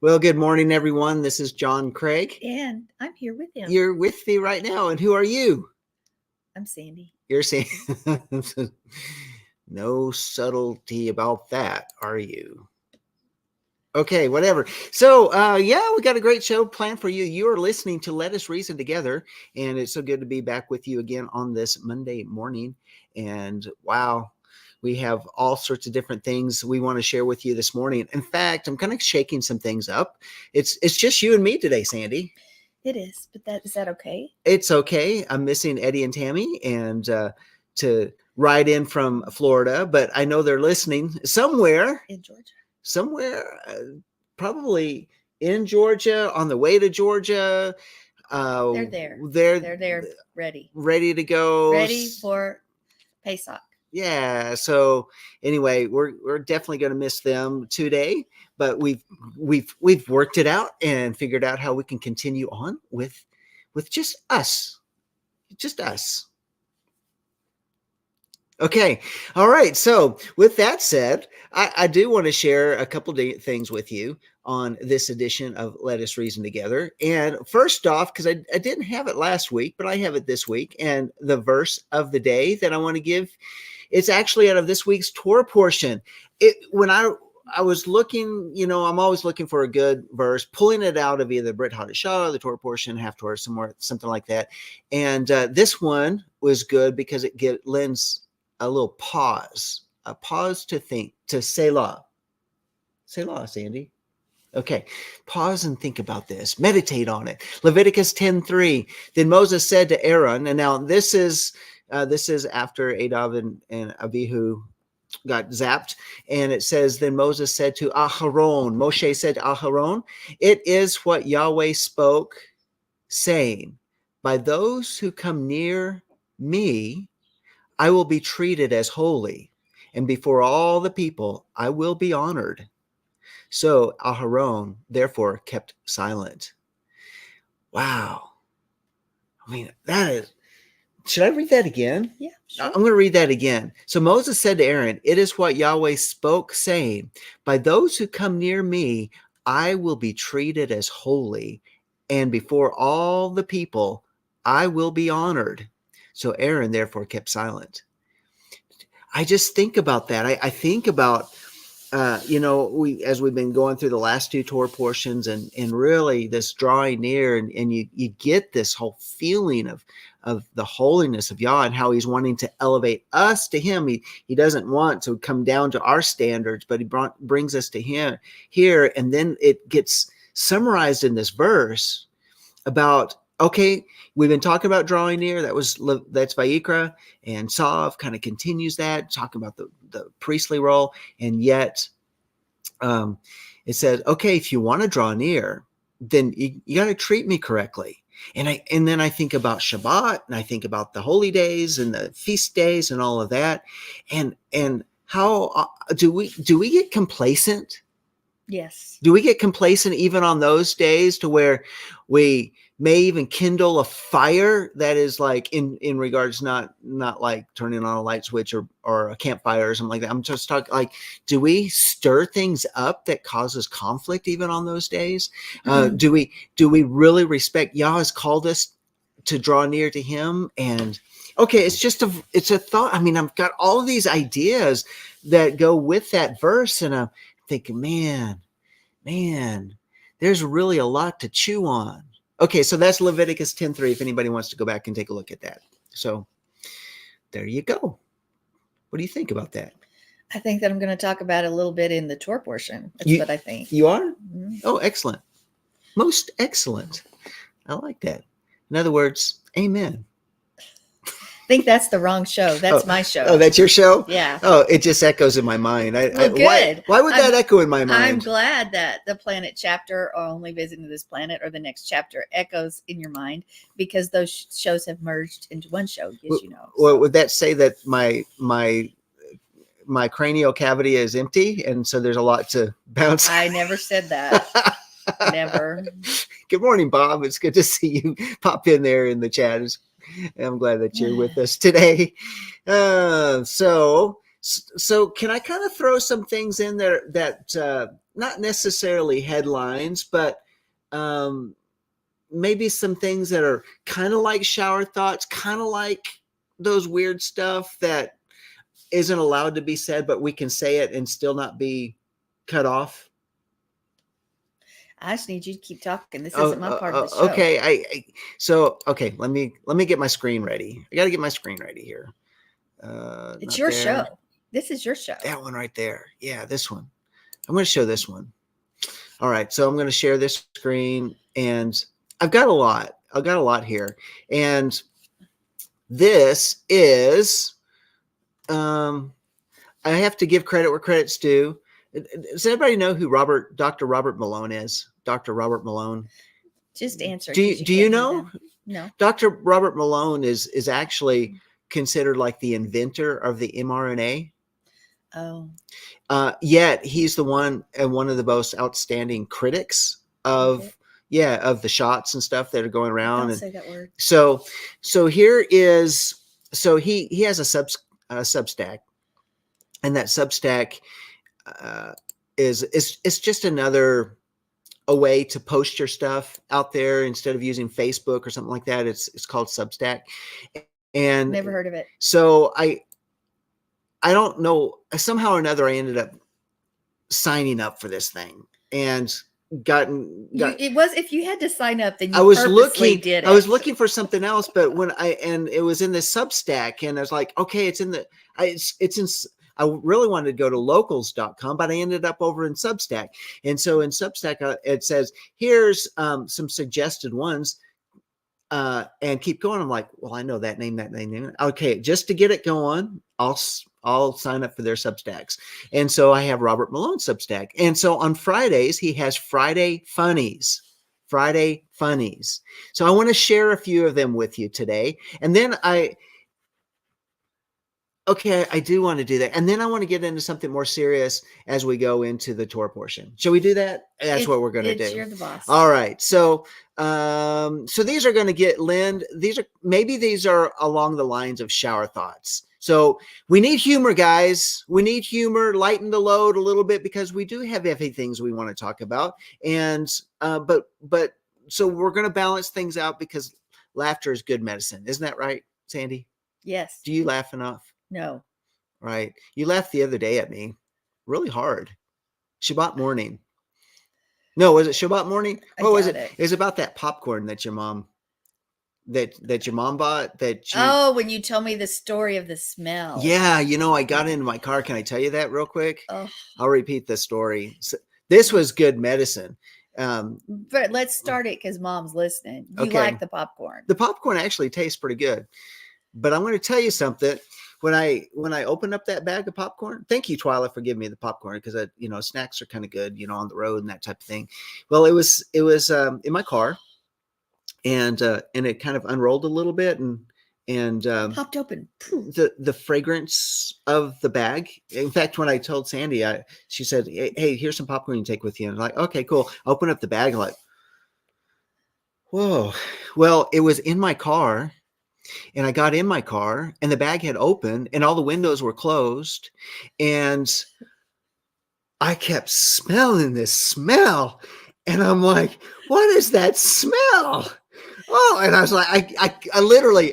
Well, good morning, everyone. This is John Craig. And I'm here with him. You're with me right now. And who are you? I'm Sandi. You're saying no subtlety about that, are you? Okay, whatever. So, we got a great show planned for you. You are listening to Let Us Reason Together, and it's so good to be back with you again on this Monday morning. And wow, we have all sorts of different things we want to share with you this morning. In fact, I'm kind of shaking some things up. It's just you and me today, Sandi. It is, but is that okay? It's okay. I'm missing Eddie and Tammy and to ride in from Florida, but I know they're listening somewhere in Georgia. Somewhere, probably in Georgia, on the way to Georgia. They're there. They're there, ready to go, ready for Pesach. Yeah. So anyway, we're definitely going to miss them today, but we've worked it out and figured out how we can continue on with just us. Okay. All right. So with that said, I do want to share a couple of things with you on this edition of Let Us Reason Together. And first off, because I didn't have it last week, but I have it this week. And the verse of the day that I want to give, it's actually out of this week's Torah portion. When I was looking, I'm always looking for a good verse, pulling it out of either Brit Hadashah, the Torah portion, half Torah, somewhere, something like that. And this one was good because it lends a little pause, a pause to think, to Selah. Selah, Sandi. Okay, pause and think about this. Meditate on it. Leviticus 10:3. Then Moses said to Aaron, and now this is after Nadav and Abihu got zapped, and it says, then Moses said to Aharon, Moshe said to Aharon, it is what Yahweh spoke, saying, by those who come near me, I will be treated as holy, and before all the people, I will be honored. So Aharon therefore kept silent. Wow. I mean, should I read that again? Yeah, sure. I'm going to read that again. So Moses said to Aaron, it is what Yahweh spoke, saying, by those who come near me, I will be treated as holy, and before all the people, I will be honored. So Aaron therefore kept silent. I just think about that. I think about, as we've been going through the last two Torah portions and really this drawing near, and you get this whole feeling of the holiness of Yah and how he's wanting to elevate us to him. He doesn't want to come down to our standards, but he brings us to him here. And then it gets summarized in this verse about, okay, we've been talking about drawing near. That's Vayikra, and Sav kind of continues that, talking about the priestly role. And yet it says, okay, if you want to draw near, then you got to treat me correctly. And then I think about Shabbat, and I think about the holy days and the feast days and all of that. And how do we get complacent? Yes. Do we get complacent even on those days to where we may even kindle a fire that is like in regards, not like turning on a light switch or a campfire or something like that. I'm just talking like, do we stir things up that causes conflict even on those days? Mm-hmm. Do we really respect Yah has called us to draw near to him? And okay, it's a thought. I mean, I've got all of these ideas that go with that verse, and I'm thinking, man, there's really a lot to chew on. Okay, so that's Leviticus 10:3, if anybody wants to go back and take a look at that. So there you go. What do you think about that? I think that I'm going to talk about it a little bit in the Torah portion. That's what I think. You are? Mm-hmm. Oh, excellent. Most excellent. I like that. In other words, amen. I think that's the wrong show. That's my show. Oh, that's your show? Yeah. Oh, it just echoes in my mind. Good. Why would that echo in my mind? I'm glad that the planet chapter, or only visiting this planet, or the next chapter echoes in your mind, because those shows have merged into one show, as you know. Well, would that say that my cranial cavity is empty, and so there's a lot to bounce? I never said that. Never. Good morning, Bob. It's good to see you pop in there in the chat. I'm glad that you're with us today. So can I kind of throw some things in there that not necessarily headlines, but maybe some things that are kind of like shower thoughts, kind of like those weird stuff that isn't allowed to be said, but we can say it and still not be cut off. I just need you to keep talking. This isn't my part of the show. Okay. Okay. Let me get my screen ready. I got to get my screen ready here. It's your show. This is your show. That one right there. Yeah, this one. I'm going to show this one. All right. So I'm going to share this screen, and I've got a lot. I've got a lot here, and this is. I have to give credit where credit's due. Does anybody know who Dr. Robert Malone is? Dr. Robert Malone. Just answer. Do you know? No. Dr. Robert Malone is actually considered like the inventor of the mRNA. Oh. Yet he's the one of the most outstanding critics of of the shots and stuff that are going around. Don't say that word. So here is he has a Substack, and that Substack is just a way to post your stuff out there instead of using Facebook or something like that. It's called Substack, and Never heard of it. So I don't know, somehow or another I ended up signing up for this thing and it was, if you had to sign up, then you I was purposely did it. I was looking for something else, but and it was in the Substack, and I was like, okay, it's in I really wanted to go to locals.com, but I ended up over in Substack. And so in Substack, it says, here's some suggested ones, and keep going. I'm like, well, I know that name. Okay, just to get it going, I'll sign up for their Substacks. And so I have Robert Malone's Substack. And so on Fridays, he has Friday Funnies. So I want to share a few of them with you today. And then I do want to do that. And then I want to get into something more serious as we go into the Torah portion. Shall we do that? That's what we're going to do. You're the boss. All right. So these are going to get Lynn. These are along the lines of shower thoughts. So we need humor, guys. We need humor, lighten the load a little bit, because we do have heavy things we want to talk about. And, but so we're going to balance things out, because laughter is good medicine. Isn't that right, Sandy? Yes. Do you laugh enough? No. Right. You laughed the other day at me really hard. Shabbat morning. No, was it Shabbat morning? What was it? It was about that popcorn that your mom bought. When you told me the story of the smell. Yeah, I got into my car. Can I tell you that real quick? Oh. I'll repeat the story. So, this was good medicine. But let's start it, because Mom's listening. You like the popcorn. The popcorn actually tastes pretty good. But I'm going to tell you something. When I opened up that bag of popcorn, thank you, Twyla, for giving me the popcorn, because snacks are kind of good, on the road and that type of thing. Well, it was in my car, and it kind of unrolled a little bit and popped open. The fragrance of the bag. In fact, when I told Sandy, she said, "Hey, here's some popcorn you can take with you." And I'm like, "Okay, cool." I open up the bag, I'm like, whoa. Well, it was in my car. And I got in my car, and the bag had opened, and all the windows were closed, and I kept smelling this smell, and I'm like, "What is that smell?" Oh, and I was like, I literally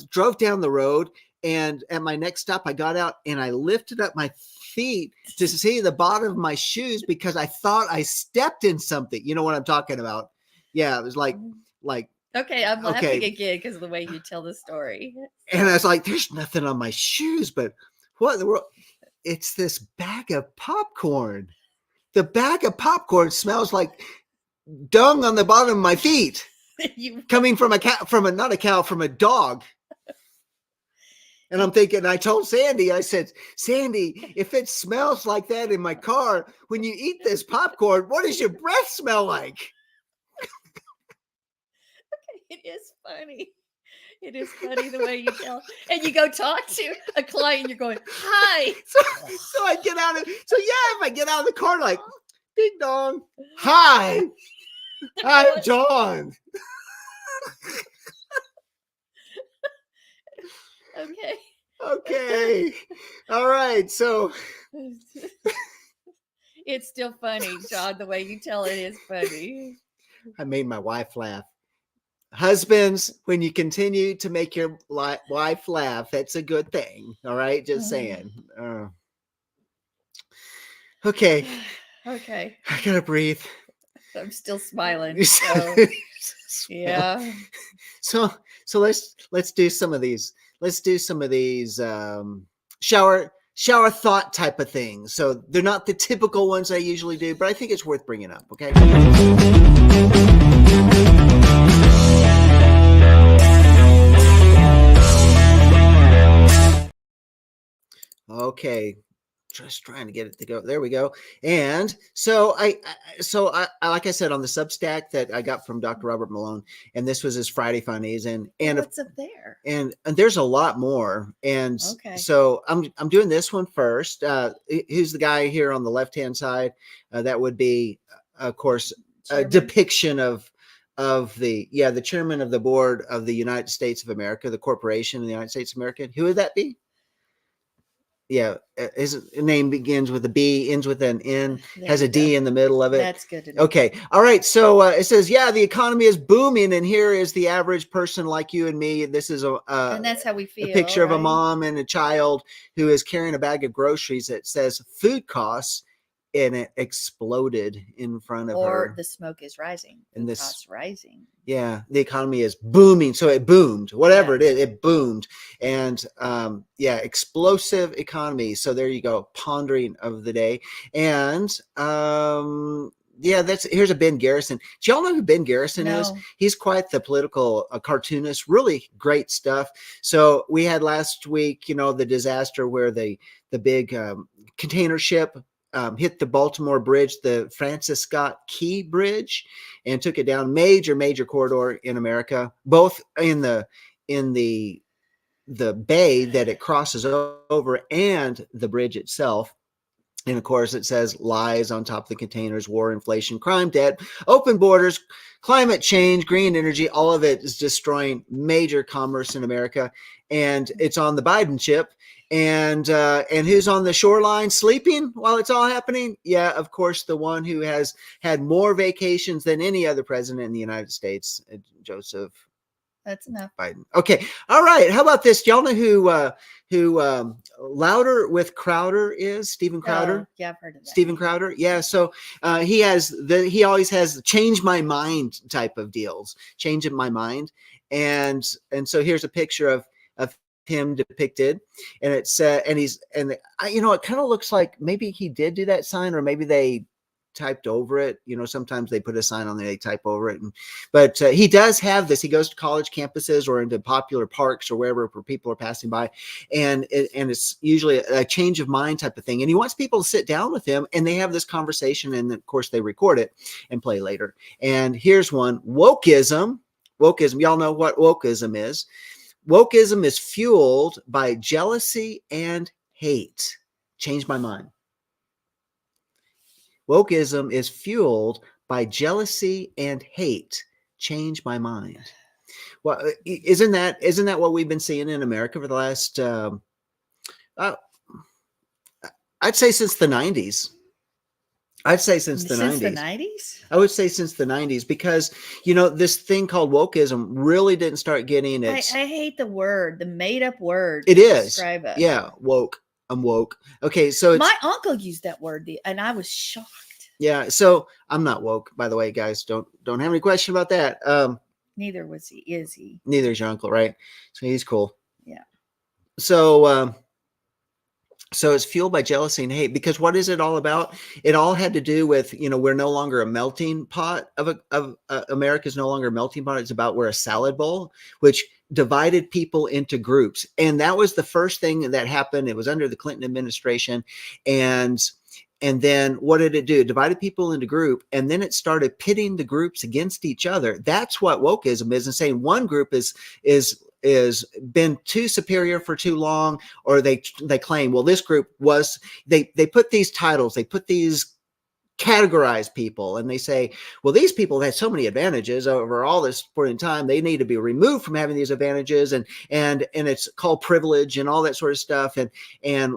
drove down the road, and at my next stop, I got out and I lifted up my feet to see the bottom of my shoes, because I thought I stepped in something. You know what I'm talking about? Yeah, it was like. Okay, I'm laughing again because of the way you tell the story. And I was like, there's nothing on my shoes, but what in the world? It's this bag of popcorn. The bag of popcorn smells like dung on the bottom of my feet. Coming from not a cow, from a dog. And I'm thinking, I told Sandy, I said, "Sandy, if it smells like that in my car, when you eat this popcorn, what does your breath smell like?" It is funny. It is funny the way you tell. And you go talk to a client, and you're going, "Hi." So I get out of. So yeah, if I get out of the car, like, "Ding dong, hi, I'm John." Okay. All right. So It's still funny, Sean. The way you tell it is funny. I made my wife laugh. Husbands, when you continue to make your wife laugh, that's a good thing. All right, just saying. Okay, Okay. I gotta breathe. I'm still smiling. So, yeah. So let's do some of these. Let's do some of these shower thought type of things. So they're not the typical ones I usually do, but I think it's worth bringing up. Okay. Okay, just trying to get it to go. There we go. And so I like I said on the Substack that I got from Dr. Robert Malone, and this was his Friday funnies, and What's up there? And there's a lot more. And Okay. so I'm doing this one first. Who's the guy here on the left hand side? That would be, of course, Chairman? a depiction of the chairman of the board of the United States of America, the corporation in the United States of America. Who would that be? Yeah, his name begins with a B, ends with an N, has a D in the middle of it. That's good to know. Okay. All right. So it says, yeah, the economy is booming, and here is the average person like you and me. This is and that's how we feel. A picture of a right? mom and a child who is carrying a bag of groceries that says food costs, and it exploded in front of her. Or the smoke is rising. And Food costs rising. Yeah, the economy is booming. So it boomed, whatever it is, it boomed. And explosive economy. So there you go, pondering of the day. And here's a Ben Garrison. Do y'all know who Ben Garrison is? He's quite the political cartoonist, really great stuff. So we had last week, the disaster where the big container ship hit the Baltimore Bridge, the Francis Scott Key Bridge, and took it down. Major corridor in America, both in the bay that it crosses over and the bridge itself. And of course, it says lies on top of the containers: war, inflation, crime, debt, open borders, climate change, green energy. All of it is destroying major commerce in America. And it's on the Biden ship. And who's on the shoreline sleeping while it's all happening? Yeah, of course, the one who has had more vacations than any other president in the United States, Joseph. That's enough. Biden. Okay. All right. How about this? Do y'all know who Louder with Crowder is? Stephen Crowder. Oh, yeah, I've heard of that. Stephen Crowder. Yeah. So he always has change my mind type of deals. Change my mind. And so here's a picture of him depicted, and it's it kind of looks like maybe he did do that sign, or maybe they typed over it. Sometimes they put a sign on there, they type over it. But he does have this. He goes to college campuses or into popular parks or wherever where people are passing by, and it's usually a change of mind type of thing. And he wants people to sit down with him, and they have this conversation, and of course they record it and play later. And here's one: wokeism. Y'all know what wokeism is. Wokeism is fueled by jealousy and hate. Change my mind. Wokeism is fueled by jealousy and hate. Change my mind. Well, isn't that what we've been seeing in America for the last, I'd say since the 90s. Since the 90s. I would say since the 90s, because, this thing called wokeism really didn't start getting its... I hate the word, the made up word. It is. Describe it. Yeah, woke. I'm woke. Okay, so my uncle used that word, and I was shocked. Yeah, so I'm not woke, by the way, guys. Don't have any question about that. Neither was he. Is he? Neither is your uncle, right? So he's cool. Yeah. So it's fueled by jealousy and hate, because what is it all about? It all had to do with, we're no longer a melting pot of America's no longer a melting pot. It's about we're a salad bowl, which divided people into groups. And that was the first thing that happened. It was under the Clinton administration. And then what did it do? It divided people into group, and then it started pitting the groups against each other. That's what wokeism is, and saying one group is been too superior for too long, or they claim, well, this group was, they put these titles, they put these categorize people, and they say, well, these people have had so many advantages over all this point in time, they need to be removed from having these advantages, and it's called privilege and all that sort of stuff. And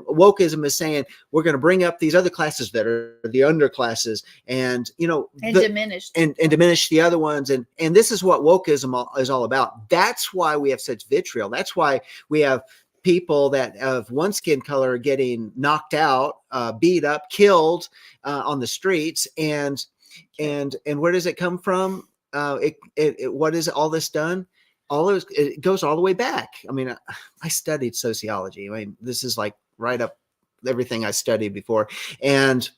wokeism is saying we're going to bring up these other classes that are the underclasses, and diminish and diminish the other ones, and this is what wokeism is all about. That's why we have such vitriol. That's why we have people that of one skin color getting knocked out, beat up, killed on the streets, and where does it come from? What is all this done? It goes all the way back. I mean, I studied sociology. I mean, this is like right up everything I studied before, and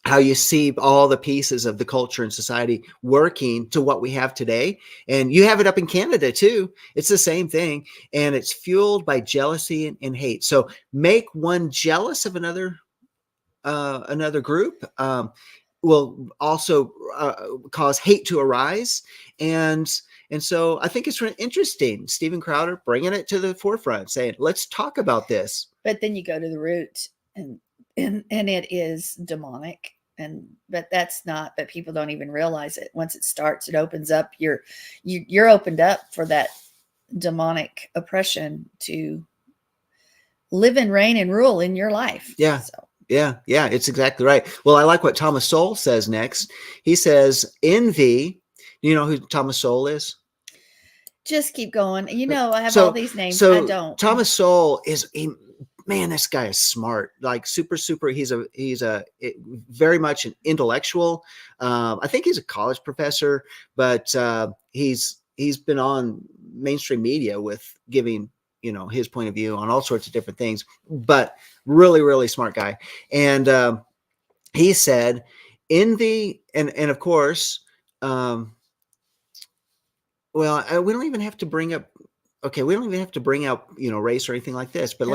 how you see all the pieces of the culture and society working to what we have today. And you have it up in Canada too. It's the same thing. And it's fueled by jealousy and hate. So make one jealous of another group will also cause hate to arise. And so I think it's really interesting, Steven Crowder bringing it to the forefront, saying, let's talk about this. But then you go to the root, and it is demonic, but that's not, but people don't even realize it. Once it starts, it opens up, you're opened up for that demonic oppression to live and reign and rule in your life. Yeah. So. Yeah, it's exactly right. Well, I like what Thomas Sowell says next. He says, envy. You know who Thomas Sowell is? Just keep going. I have all these names. So I don't. Thomas Sowell man, this guy is smart, like super. He's a very much an intellectual. I think he's a college professor, but he's been on mainstream media with giving, his point of view on all sorts of different things, but really, really smart guy. And he said, envy, and of course, well, we don't even have to bring up. Okay, we don't even have to bring out, race or anything like this, but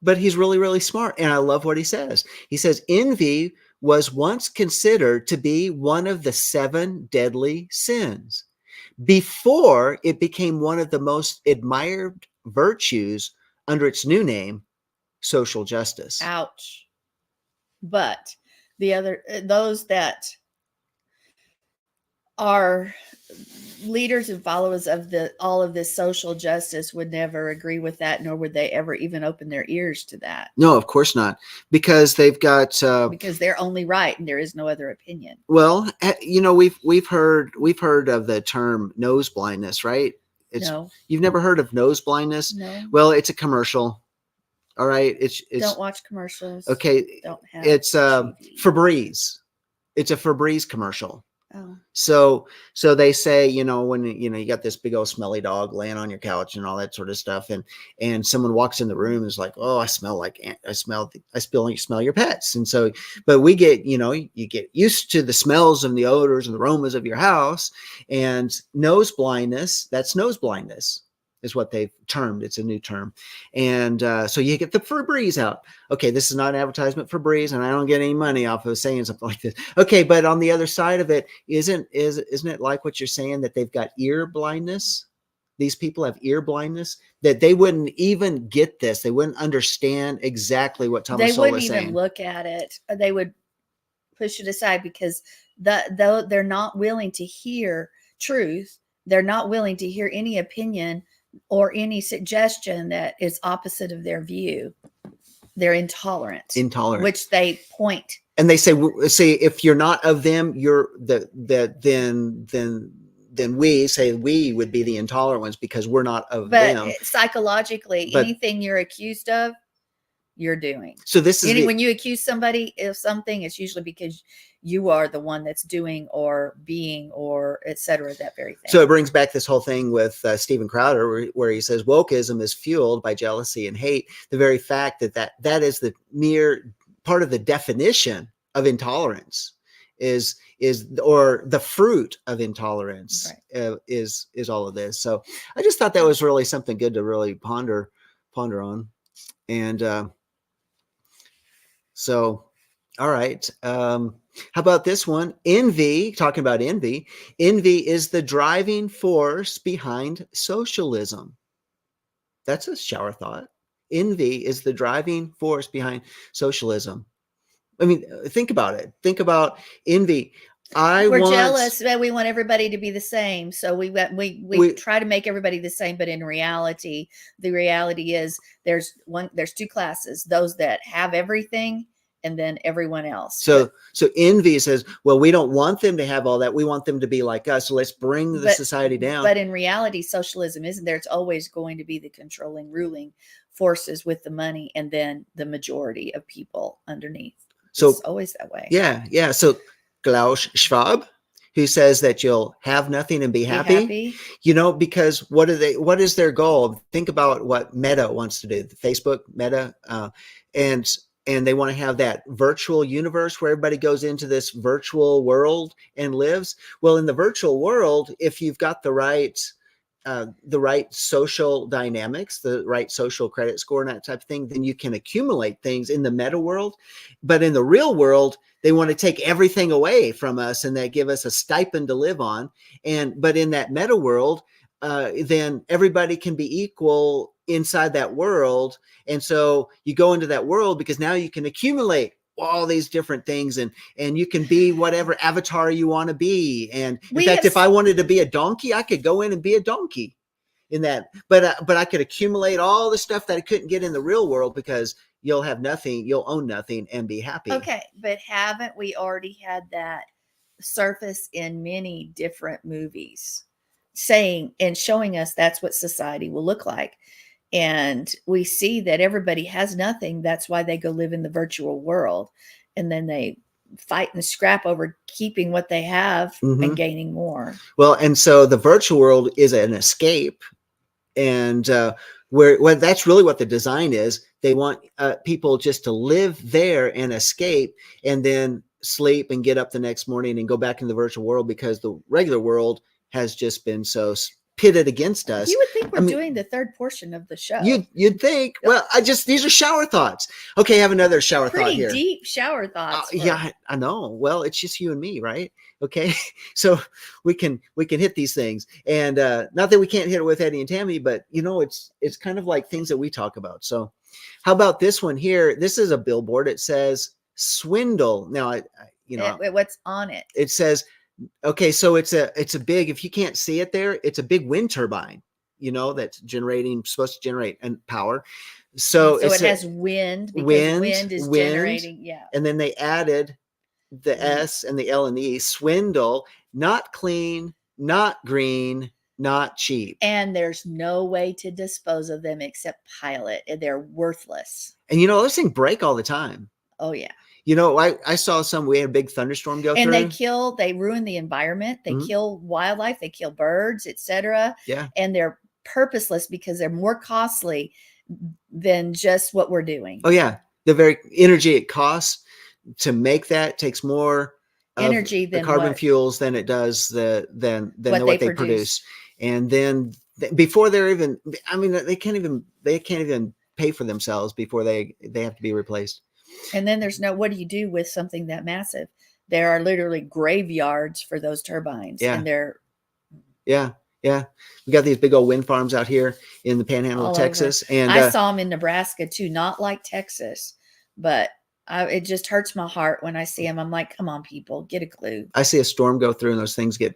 but he's really, really smart. And I love what he says. He says, envy was once considered to be one of the 7 deadly sins before it became one of the most admired virtues under its new name, social justice. Ouch. But those that are leaders and followers of all of this social justice would never agree with that, nor would they ever even open their ears to that. No, of course not, because they've got because they're only right and there is no other opinion. Well, we've heard of the term nose blindness, right? No. You've never heard of nose blindness? No. Well, it's a commercial. All right, it's don't watch commercials. Okay, don't have it's Febreze. It's a Febreze commercial. Oh. So they say, when you got this big old smelly dog laying on your couch and all that sort of stuff, and someone walks in the room and is like, oh, I smell your pets. And so, but we get, you get used to the smells and the odors and the aromas of your house, and nose blindness, that's nose blindness is what they've termed. It's a new term. And so you get the Febreze out. Okay, this is not an advertisement for Febreze, and I don't get any money off of saying something like this. Okay, but on the other side of it, isn't it like what you're saying, that they've got ear blindness? These people have ear blindness, that they wouldn't even get this. They wouldn't understand exactly what Thomas Sowell is saying. They wouldn't even look at it. They would push it aside because though they're not willing to hear truth, they're not willing to hear any opinion or any suggestion that is opposite of their view. They're intolerant, which they point. And they say, if you're not of them, you're then we would be the intolerant ones because we're not of them. But psychologically, anything you're accused of, you're doing. So this is when you accuse somebody of something, it's usually because you are the one that's doing or being or etc. that very thing. So it brings back this whole thing with Steven Crowder, where he says wokeism is fueled by jealousy and hate. The very fact that is the mere part of the definition of intolerance is or the fruit of intolerance, right, is all of this. So I just thought that was really something good to really ponder on. And so, all right. How about this one? Envy, talking about envy. Envy is the driving force behind socialism. That's a shower thought. Envy is the driving force behind socialism. I mean, think about it. Think about envy. We're jealous, but we want everybody to be the same. So we try to make everybody the same, but in reality, the reality is there's two classes: those that have everything, and then everyone else. So envy says, well, we don't want them to have all that. We want them to be like us. So let's bring the society down. But in reality, socialism isn't there. It's always going to be the controlling, ruling forces with the money, and then the majority of people underneath. So it's always that way. Yeah. Yeah. So Klaus Schwab, who says that you'll have nothing and be happy. You know, because what is their goal? Think about what Meta wants to do, the Facebook Meta, and they want to have that virtual universe where everybody goes into this virtual world and lives. Well, in the virtual world, if you've got the right social dynamics, the right social credit score and that type of thing, then you can accumulate things in the meta world. But in the real world, they want to take everything away from us and they give us a stipend to live on. But in that meta world, then everybody can be equal inside that world. And so you go into that world because now you can accumulate all these different things and you can be whatever avatar you want to be. And in fact, if I wanted to be a donkey, I could go in and be a donkey in that. But I could accumulate all the stuff that I couldn't get in the real world because you'll have nothing, you'll own nothing and be happy. Okay, but haven't we already had that surface in many different movies saying and showing us that's what society will look like? And we see that everybody has nothing. That's why they go live in the virtual world. And then they fight and scrap over keeping what they have and gaining more. Well, and so the virtual world is an escape. And where that's really what the design is. They want people just to live there and escape and then sleep and get up the next morning and go back in the virtual world because the regular world has just been so pitted against us. You would think we're doing the third portion of the show. You'd think. Well, these are shower thoughts. Okay, I have another shower thought here. Pretty deep shower thoughts. Yeah, I know. Well, it's just you and me, right? Okay, so we can hit these things, and not that we can't hit it with Eddie and Tammy, but you know, it's kind of like things that we talk about. So, how about this one here? This is a billboard. It says swindle. Now, what's on it? It says. Okay, so it's a big, if you can't see it there, it's a big wind turbine, that's supposed to generate power. So it has wind because wind is generating. Yeah. And then they added the S and the L and the E, swindle, not clean, not green, not cheap. And there's no way to dispose of them except pilot. They're worthless. And those things break all the time. Oh yeah. I saw we had a big thunderstorm go through. And they ruin the environment. They kill wildlife. They kill birds, etc. Yeah. And they're purposeless because they're more costly than just what we're doing. Oh yeah. The very energy it costs to make that takes more energy than the carbon fuels than it does than what they produce. And then before they're even, they can't even pay for themselves before they have to be replaced. And then what do you do with something that massive? There are literally graveyards for those turbines. Yeah. And they're. Yeah. Yeah. We got these big old wind farms out here in the panhandle of Texas. And I saw them in Nebraska too, not like Texas, but it just hurts my heart when I see them. I'm like, come on, people, get a clue. I see a storm go through and those things get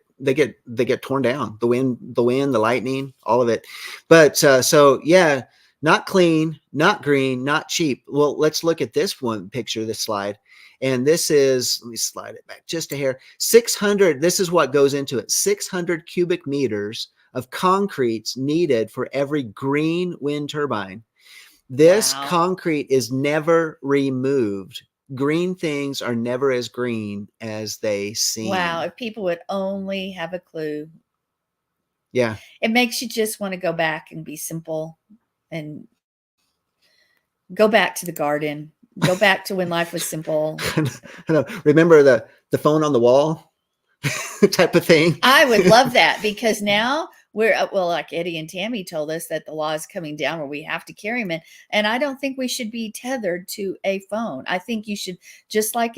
torn down. The wind, the lightning, all of it. But so yeah. Not clean, not green, not cheap. Well, let's look at this one picture, this slide. And this is, let me slide it back just a hair. 600, this is what goes into it. 600 cubic meters of concrete needed for every green wind turbine. This concrete is never removed. Green things are never as green as they seem. Wow. If people would only have a clue. Yeah. It makes you just want to go back and be simple. And go back to the garden. Go back to when life was simple. Remember the phone on the wall type of thing? I would love that because now we're, like Eddie and Tammy told us that the law is coming down where we have to carry them in. And I don't think we should be tethered to a phone. I think you should, just like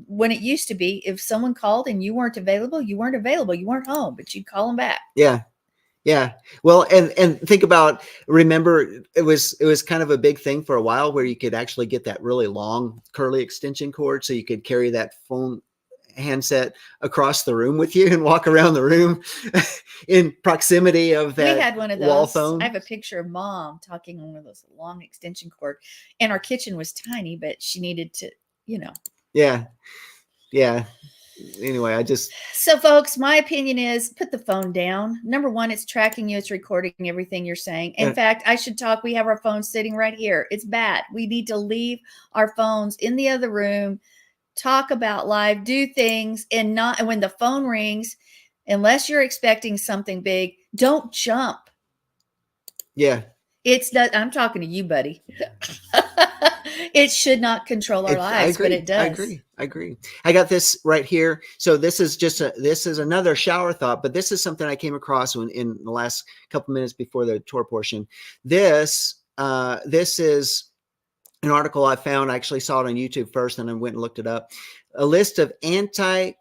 when it used to be, if someone called and you weren't available, you weren't home, but you'd call them back. Yeah. Yeah. Well, and think about, remember, it was kind of a big thing for a while where you could actually get that really long curly extension cord so you could carry that phone handset across the room with you and walk around the room in proximity of We that had one of wall those. I phone. have a picture of mom talking on one of those long extension cord, and our kitchen was tiny, but she needed to, you know. Yeah. Yeah. Anyway, I just, So, folks, my opinion is put the phone down. Number one, it's tracking you, it's recording everything you're saying. In fact, I should talk. We have our phones sitting right here. It's bad. We need to leave our phones in the other room, talk about life, do things, and not, and when the phone rings, unless you're expecting something big, don't jump. yeah. It's not, I'm talking to you, buddy. It should not control our I lives, but agree. it does. I agree. I got this right here. So this is this is another shower thought, but this is something I came across in the last couple minutes before the Torah portion. This is an article I found. I actually saw it on YouTube first, and I went and looked it up. A list of cholinergic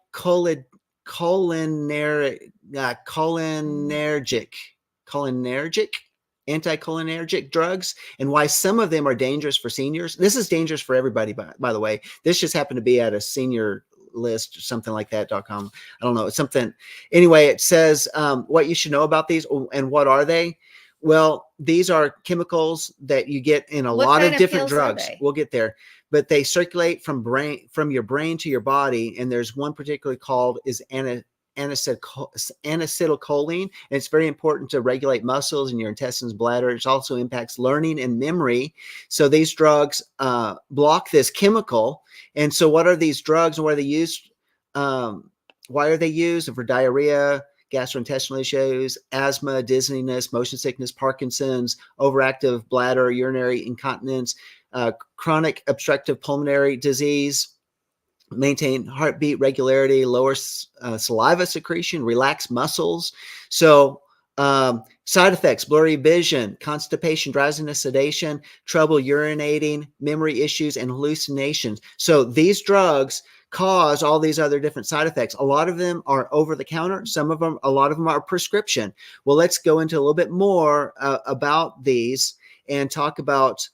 anticholinergic drugs and why some of them are dangerous for seniors. This is dangerous for everybody, by the way. This just happened to be at a senior list or something like that.com. I don't know. It's something. Anyway, it says what you should know about these. And what are they? Well, these are chemicals that you get in a What lot kind of of different pills are drugs. they? We'll get there. But they circulate from your brain to your body. And there's one particularly called is acetylcholine, and it's very important to regulate muscles in your intestines, bladder. It also impacts learning and memory. So these drugs block this chemical. And so what are these drugs and what are they used? Why are they used? For diarrhea, gastrointestinal issues, asthma, dizziness, motion sickness, Parkinson's, overactive bladder, urinary incontinence, chronic obstructive pulmonary disease, maintain heartbeat regularity, lower saliva secretion, relax muscles. So side effects: blurry vision, constipation, drowsiness, sedation, trouble urinating, memory issues, and hallucinations. So these drugs cause all these other different side effects. A lot of them are over the counter. A lot of them are prescription. Well, let's go into a little bit more about these and talk about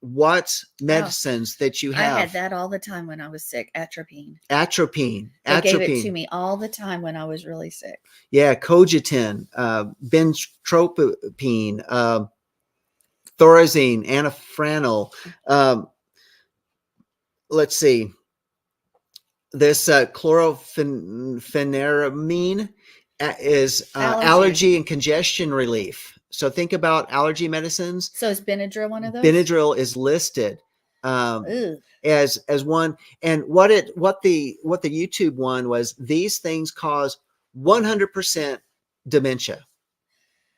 what medicines that you I had have. that all the time when I was sick. Atropine. Atropine. They gave it to me all the time when I was really sick. Yeah, Cogitin, benztropine, thorazine, anafranil. Let's see. This chlorpheniramine is allergy and congestion relief. So think about allergy medicines. So is Benadryl one of those? Benadryl is listed as one. And what the YouTube one was, these things cause 100% dementia.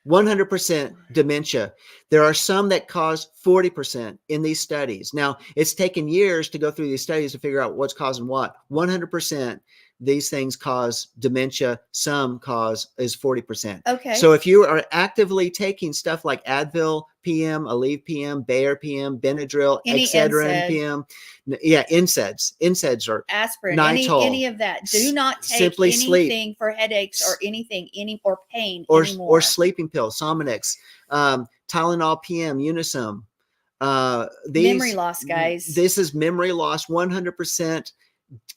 100% dementia. There are some that cause 40% in these studies. Now, it's taken years to go through these studies to figure out what's causing what. 100% these things cause dementia. Some cause is 40%. Okay. So if you are actively taking stuff like Advil PM, Aleve PM, Bayer PM, Benadryl, Excedrin PM, yeah, NSAIDs or aspirin, Nitol, any of that. Do not take simply anything for headaches or anything, or pain or anymore. Or sleeping pills, Sominex, Tylenol PM, Unisum. Memory loss, guys. This is memory loss, 100%.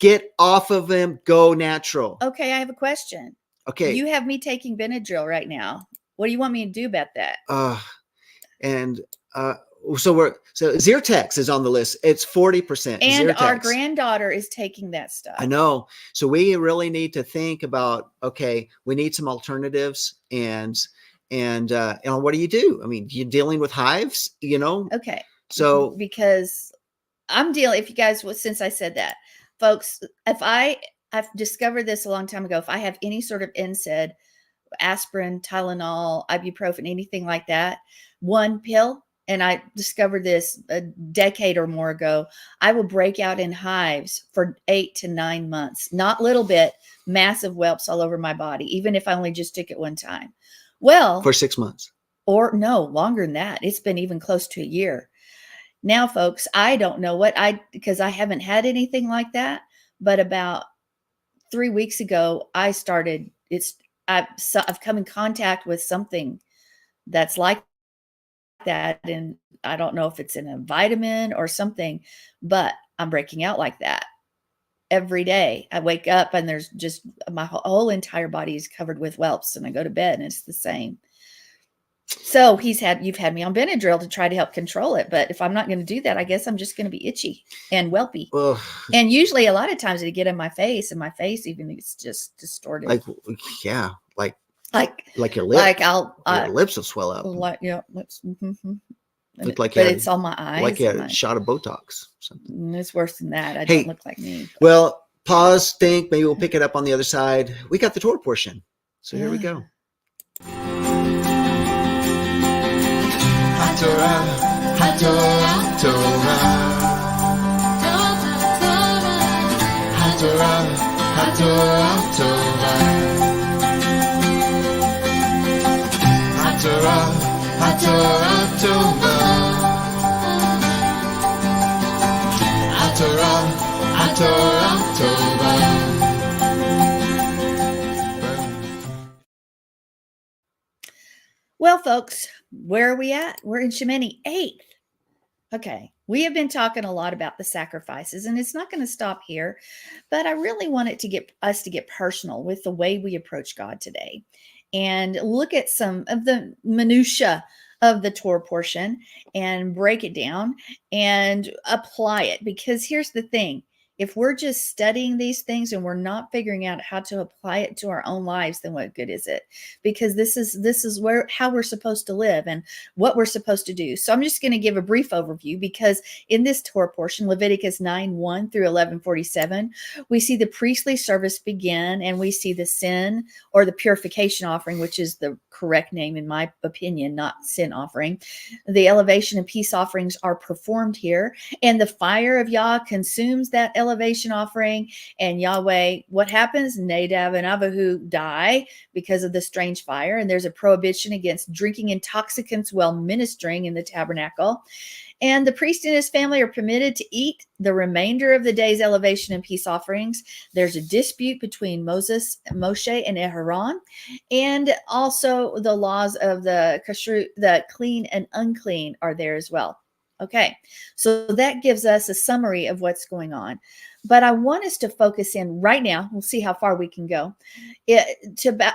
Get off of them. Go natural. Okay, I have a question. Okay. You have me taking Benadryl right now. What do you want me to do about that? So Zyrtex is on the list. It's 40%. And Zyrtex. Our granddaughter is taking that stuff. I know. So we really need to think about, okay, we need some alternatives, and what do you do? I mean, you're dealing with hives, Okay. So because I'm dealing, if you guys, since I said that, folks, I've discovered this a long time ago. If I have any sort of NSAID, aspirin, Tylenol, ibuprofen, anything like that, one pill, and I discovered this a decade or more ago, I will break out in hives for 8 to 9 months. Not little bit, massive whelps all over my body, even if I only just took it one time. Well, for 6 months. Or no, longer than that. It's been even close to a year. Now, folks, I don't know because I haven't had anything like that, but about 3 weeks ago, I I've come in contact with something that's like that, and I don't know if it's in a vitamin or something, but I'm breaking out like that every day. I wake up and there's just my whole entire body is covered with whelps, and I go to bed and it's the same. So you've had me on Benadryl to try to help control it, but if I'm not going to do that, I guess I'm just going to be itchy and whelpy. Well, And usually a lot of times it get in my face, and my face even is just distorted. like, yeah, like your your lips will swell up. lips. Look like but it's on my eyes. Like a shot of Botox. Something. It's worse than that. I Hey, don't look like me. Well, pause, think. Maybe we'll pick it up on the other side. We got the Torah portion. So here we go. Well, folks, where are we at? We're in Shemini 8th. Okay, we have been talking a lot about the sacrifices, and it's not going to stop here, but I really wanted to get us to get personal with the way we approach God today and look at some of the minutia of the Torah portion and break it down and apply it. Because here's the thing. If we're just studying these things and we're not figuring out how to apply it to our own lives, then what good is it? Because this is how we're supposed to live and what we're supposed to do. So I'm just going to give a brief overview, because in this Torah portion, Leviticus 9:1 through 11:47, we see the priestly service begin, and we see the sin or the purification offering, which is the correct name in my opinion, not sin offering. The elevation and peace offerings are performed here, and the fire of Yah consumes that elevation offering. And Yahweh, what happens? Nadab and Abihu die because of the strange fire, and there's a prohibition against drinking intoxicants while ministering in the tabernacle. And the priest and his family are permitted to eat the remainder of the day's elevation and peace offerings. There's a dispute between Moshe and Aaron, and also the laws of the kashrut, the clean and unclean, are there as well. Okay, so that gives us a summary of what's going on. But I want us to focus in right now. We'll see how far we can go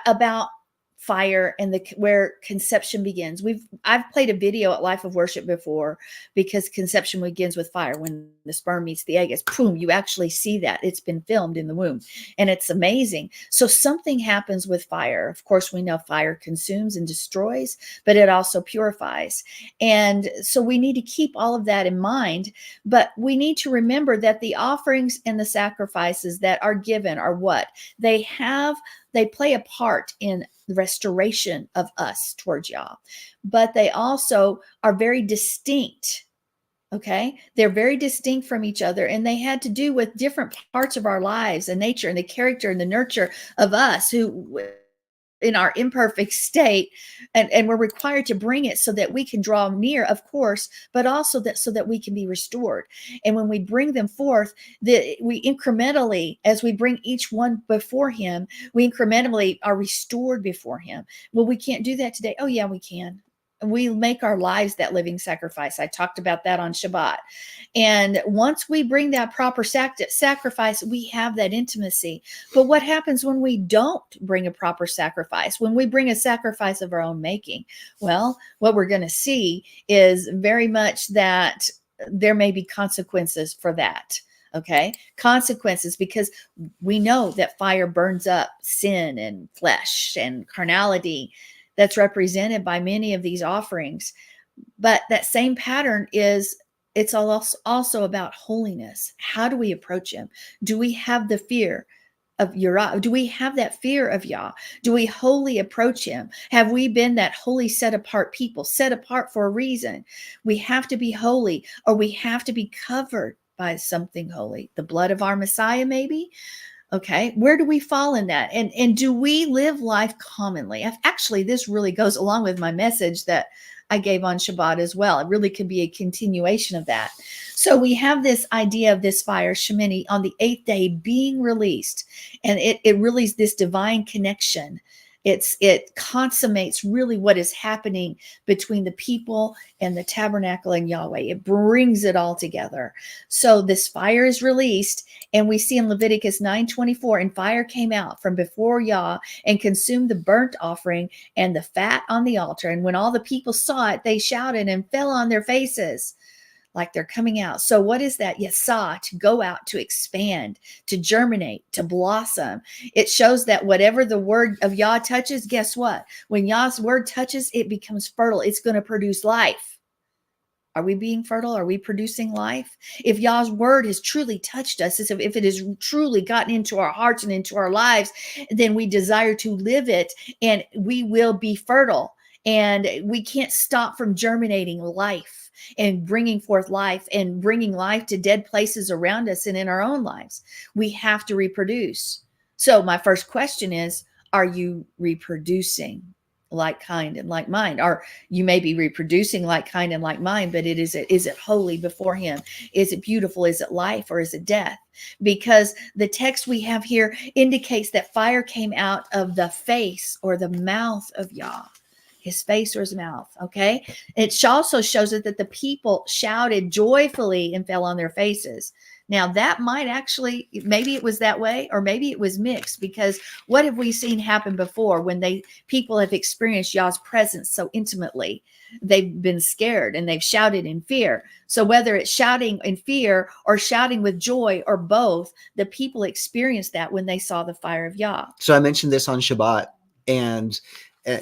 about fire and where conception begins. I've played a video at Life of Worship before, because conception begins with fire. When the sperm meets the egg, it's boom, you actually see that. It's been filmed in the womb, and it's amazing. So something happens with fire. Of course, we know fire consumes and destroys, but it also purifies. And so we need to keep all of that in mind, but we need to remember that the offerings and the sacrifices that are given are what? They play a part in the restoration of us towards Yah, but they also are very distinct. Okay, they're very distinct from each other, and they had to do with different parts of our lives and nature and the character and the nurture of us, who in our imperfect state, and we're required to bring it so that we can draw near, of course, but also so that we can be restored. And when we bring them forth, we incrementally, as we bring each one before him, we incrementally are restored before him. Well, we can't do that today. Oh yeah, we can. We make our lives that living sacrifice. I talked about that on Shabbat. And once we bring that proper sacrifice, we have that intimacy. But what happens when we don't bring a proper sacrifice? When we bring a sacrifice of our own making? Well, what we're going to see is very much that there may be consequences for that. Okay, consequences, because we know that fire burns up sin and flesh and carnality that's represented by many of these offerings. But that same pattern it's also about holiness. How do we approach him? Do we have the fear of Yah? Do we have that fear of Yah? Do we wholly approach him? Have we been that holy, set apart people, set apart for a reason? We have to be holy, or we have to be covered by something holy. The blood of our Messiah, maybe? Okay, where do we fall in that? And do we live life commonly? Actually, this really goes along with my message that I gave on Shabbat as well. It really could be a continuation of that. So we have this idea of this fire, Shemini, on the 8th day being released. And it really is this divine connection it consummates really what is happening between the people and the tabernacle and Yahweh. It brings it all together. So this fire is released, and we see in Leviticus 9:24, and fire came out from before Yah and consumed the burnt offering and the fat on the altar. And when all the people saw it, they shouted and fell on their faces like they're coming out. So what is that? Yasah, to go out, to expand, to germinate, to blossom. It shows that whatever the word of Yah touches, guess what? When Yah's word touches, it becomes fertile. It's going to produce life. Are we being fertile? Are we producing life? If Yah's word has truly touched us, if it has truly gotten into our hearts and into our lives, then we desire to live it, and we will be fertile. And we can't stop from germinating life and bringing forth life and bringing life to dead places around us and in our own lives. We have to reproduce. So my first question is, are you reproducing like kind and like mind? Or you may be reproducing like kind and like mind, but is it holy before him? Is it beautiful? Is it life, or is it death? Because the text we have here indicates that fire came out of the face or the mouth of Yah. His face or his mouth. Okay. It also shows us that the people shouted joyfully and fell on their faces. Now that might actually, maybe it was that way, or maybe it was mixed, because what have we seen happen before when people have experienced Yah's presence so intimately? They've been scared and they've shouted in fear. So whether it's shouting in fear or shouting with joy or both, the people experienced that when they saw the fire of Yah. So I mentioned this on Shabbat, and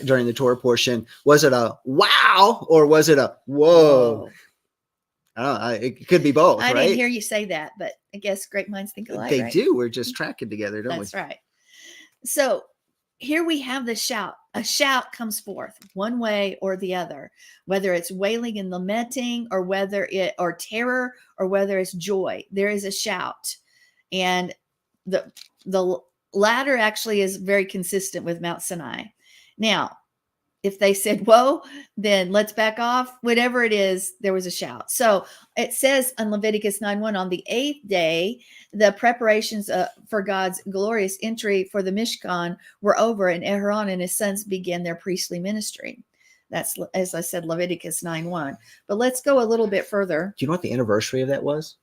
during the Torah portion, was it a wow or was it a whoa? I don't know. It could be both. I right? didn't hear you say that, but I guess great minds think alike. They right? do. We're just tracking together, don't That's we? right. So here we have the shout. A shout comes forth one way or the other, whether it's wailing and lamenting, or or terror, or whether it's joy. There is a shout, and the latter actually is very consistent with Mount Sinai. Now, if they said, whoa, then let's back off. Whatever it is, there was a shout. So it says in Leviticus 9:1, on the 8th day, the preparations for God's glorious entry for the Mishkan were over, and Aaron and his sons began their priestly ministry. That's, as I said, Leviticus 9:1. But let's go a little bit further. Do you know what the anniversary of that was?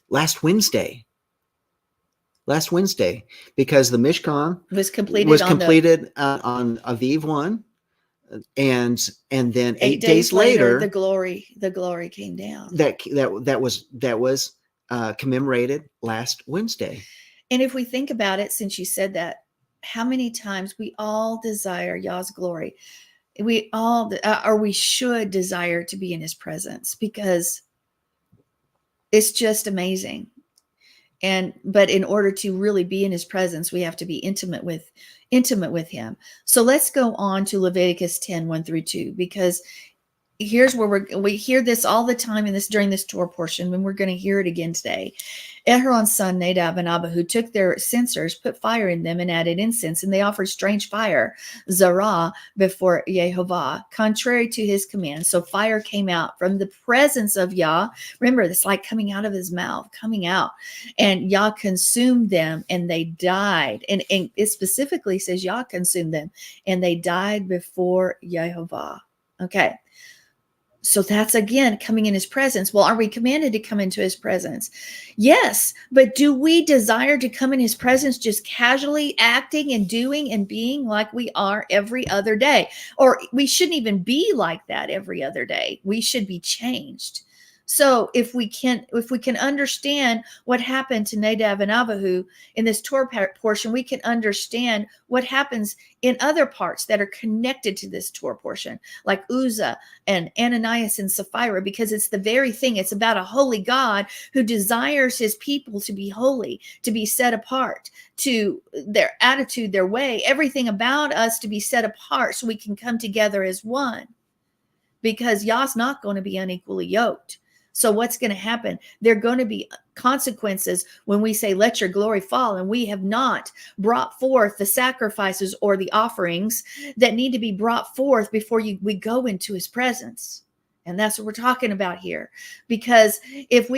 Last Wednesday, because the Mishkan Was completed on Aviv 1, and then 8 days later, later, the glory came down. That was commemorated last Wednesday. And if we think about it, since you said that, how many times we all desire Yah's glory? We all, or we should desire to be in his presence, because it's just amazing. But in order to really be in his presence, we have to be intimate with him. So let's go on to Leviticus 10:1-2, because here's where we hear this all the time during this Torah portion, and we're going to hear it again today. Aaron's son Nadab and Abihu took their censers, put fire in them, and added incense, and they offered strange fire, zarah, before Yehovah, contrary to his command. So fire came out from the presence of Yah. Remember, it's like coming out of his mouth, coming out, and Yah consumed them, and they died. And it specifically says Yah consumed them, and they died before Yehovah. Okay. So that's, again, coming in his presence. Well, are we commanded to come into his presence? Yes, but do we desire to come in his presence just casually acting and doing and being like we are every other day? Or we shouldn't even be like that every other day. We should be changed. So if we can understand what happened to Nadab and Abihu in this Torah portion, we can understand what happens in other parts that are connected to this Torah portion, like Uzzah and Ananias and Sapphira, because it's the very thing. It's about a holy God who desires his people to be holy, to be set apart, to their attitude, their way, everything about us to be set apart so we can come together as one, because Yah's not going to be unequally yoked. So what's going to happen? There are going to be consequences when we say, let your glory fall, and we have not brought forth the sacrifices or the offerings that need to be brought forth before we go into his presence. And that's what we're talking about here. Because if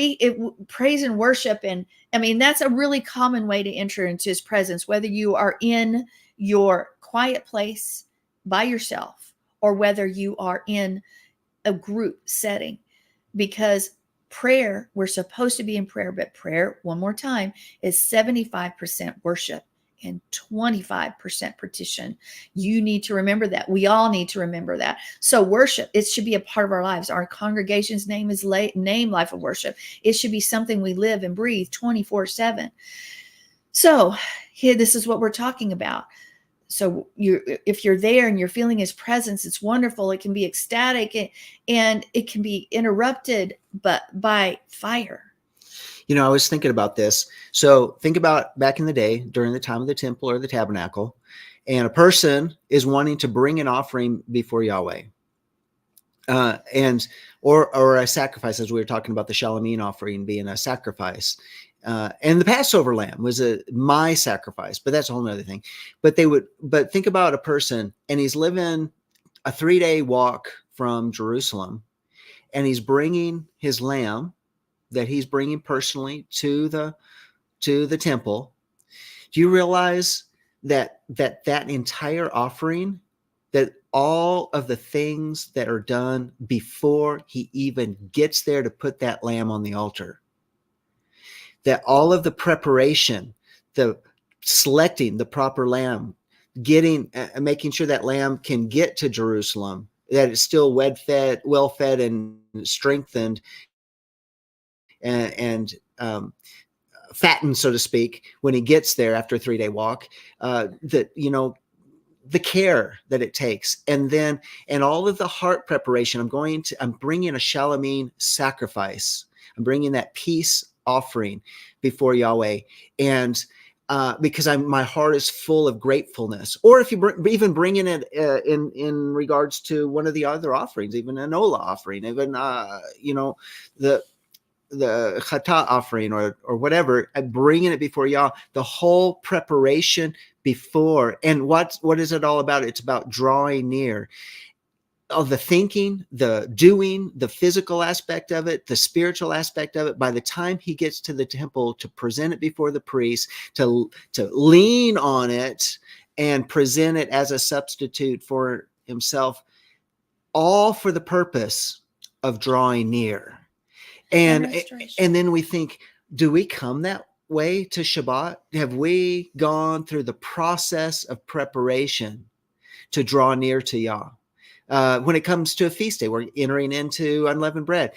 praise and worship, and I mean, that's a really common way to enter into his presence, whether you are in your quiet place by yourself or whether you are in a group setting, because prayer, we're supposed to be in prayer, but prayer, one more time, is 75% worship and 25% petition. You need to remember that. We all need to remember that. So worship, it should be a part of our lives. Our congregation's name is name Life of Worship. It should be something we live and breathe 24/7. So here, this is what we're talking about. So if you're there and you're feeling his presence, it's wonderful. It can be ecstatic and it can be interrupted, but by fire. I was thinking about this. So think about back in the day during the time of the temple or the tabernacle, and a person is wanting to bring an offering before Yahweh, or a sacrifice, as we were talking about the Shalomim offering being a sacrifice. And the Passover lamb was my sacrifice, but that's a whole nother thing. But think about a person, and he's living a 3-day walk from Jerusalem, and he's bringing his lamb that he's bringing personally to the temple. Do you realize that entire offering, that all of the things that are done before he even gets there to put that lamb on the altar, that all of the preparation, the selecting the proper lamb, making sure that lamb can get to Jerusalem, that it's still well fed and strengthened and fattened, so to speak, when he gets there after a 3-day walk, the care that it takes, and all of the heart preparation. I'm bringing a Shalomim sacrifice. I'm bringing that peace offering before Yahweh, and because my heart is full of gratefulness. Or if you even bringing it in regards to one of the other offerings, even an Ola offering, even the chata offering or whatever, bringing it before Yah, the whole preparation before. And what is it all about? It's about drawing near. Of the thinking, the doing, the physical aspect of it, the spiritual aspect of it. By the time he gets to the temple to present it before the priest, to lean on it and present it as a substitute for himself, all for the purpose of drawing near. And then we think, do we come that way to Shabbat? Have we gone through the process of preparation to draw near to Yah? When it comes to a feast day, we're entering into unleavened bread.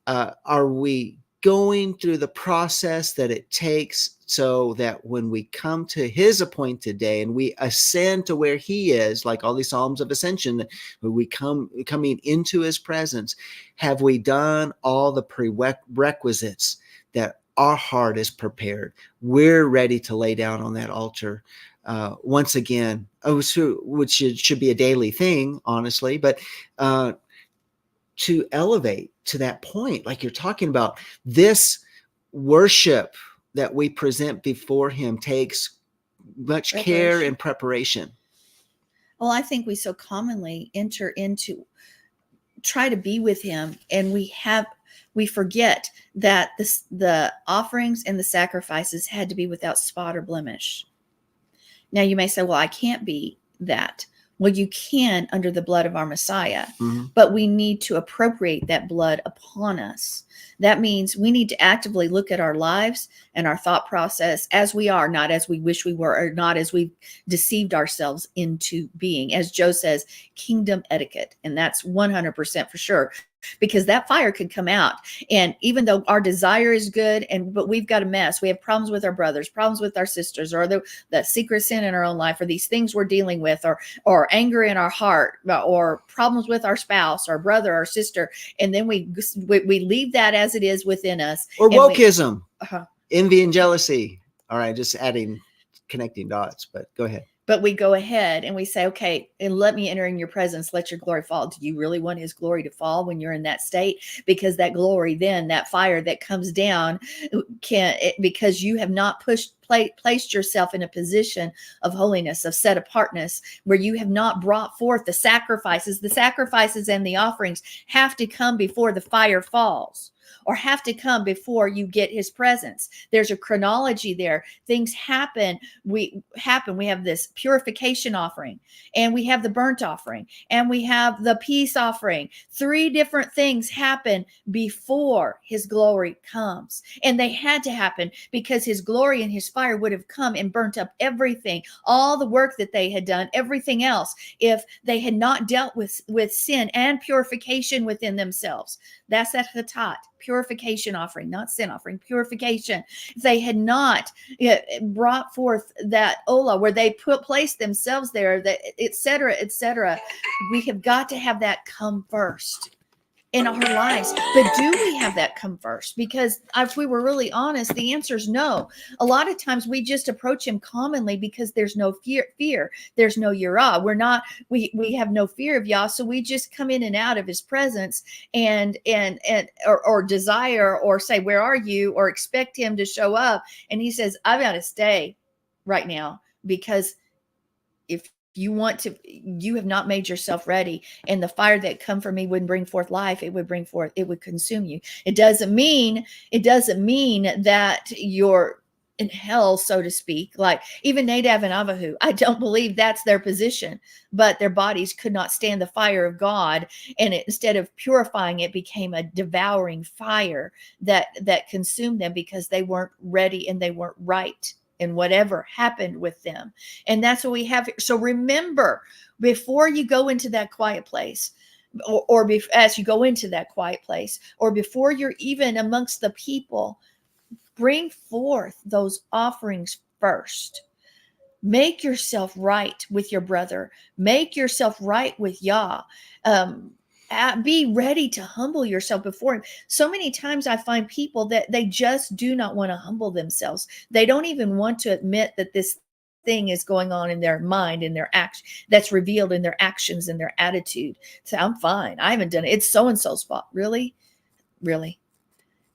Are we going through the process that it takes so that when we come to his appointed day and we ascend to where he is, like all these Psalms of Ascension, when we coming into his presence, have we done all the prerequisites that our heart is prepared? We're ready to lay down on that altar once again, which should be a daily thing, honestly, but to elevate to that point, like you're talking about, this worship that we present before him takes much care and preparation. Well, I think we so commonly try to be with him, and we forget that the offerings and the sacrifices had to be without spot or blemish. Now you may say, well, I can't be that. Well, you can under the blood of our Messiah, but we need to appropriate that blood upon us. That means we need to actively look at our lives and our thought process as we are, not as we wish we were, or not as we've deceived ourselves into being. As Joe says, kingdom etiquette. And that's 100% for sure, because that fire could come out. And even though our desire is good, but we've got a mess, we have problems with our brothers, problems with our sisters, or the secret sin in our own life, or these things we're dealing with, or anger in our heart, or problems with our spouse, our brother, our sister. And then we leave that as it is within us. Or wokeism, envy and jealousy. All right, just connecting dots, but go ahead. But we go ahead and we say, okay, and let me enter in your presence. Let your glory fall. Do you really want his glory to fall when you're in that state? Because that glory, then that fire that comes down because you have not placed yourself in a position of holiness, of set apartness, where you have not brought forth the sacrifices and the offerings have to come before the fire falls. or have to come before you get his presence. There's a chronology there. Things happen. We have this purification offering, and we have the burnt offering, and we have the peace offering. 3 different things happen before his glory comes. And they had to happen because his glory and his fire would have come and burnt up everything, all the work that they had done, everything else, if they had not dealt with sin and purification within themselves. That's that chatat, purification offering, not sin offering, purification. If they had not brought forth that olah, where they placed themselves there, that et cetera, we have got to have that come first in our lives. But do we have that come first? Because if we were really honest, the answer is no. A lot of times we just approach him commonly because there's no fear. There's no yirah. We have no fear of Yah. So we just come in and out of his presence and desire or say, where are you? Or expect him to show up. And he says, I've got to stay right now, because if you have not made yourself ready, and the fire that come from me wouldn't bring forth life. It would consume you. It doesn't mean that you're in hell, so to speak. Like even Nadab and Abihu, I don't believe that's their position, but their bodies could not stand the fire of God. And instead of purifying, it became a devouring fire that consumed them because they weren't ready and they weren't right and whatever happened with them. And that's what we have here. So remember, before you go into that quiet place, as you go into that quiet place, or before you're even amongst the people, bring forth those offerings first. Make yourself right with your brother. Make yourself right with Yah. Be ready to humble yourself before him. So many times I find people that they just do not want to humble themselves. They don't even want to admit that this thing is going on in their mind, in their action, that's revealed in their actions and their attitude. So I'm fine. I haven't done it. It's so-and-so's fault. Really? Really?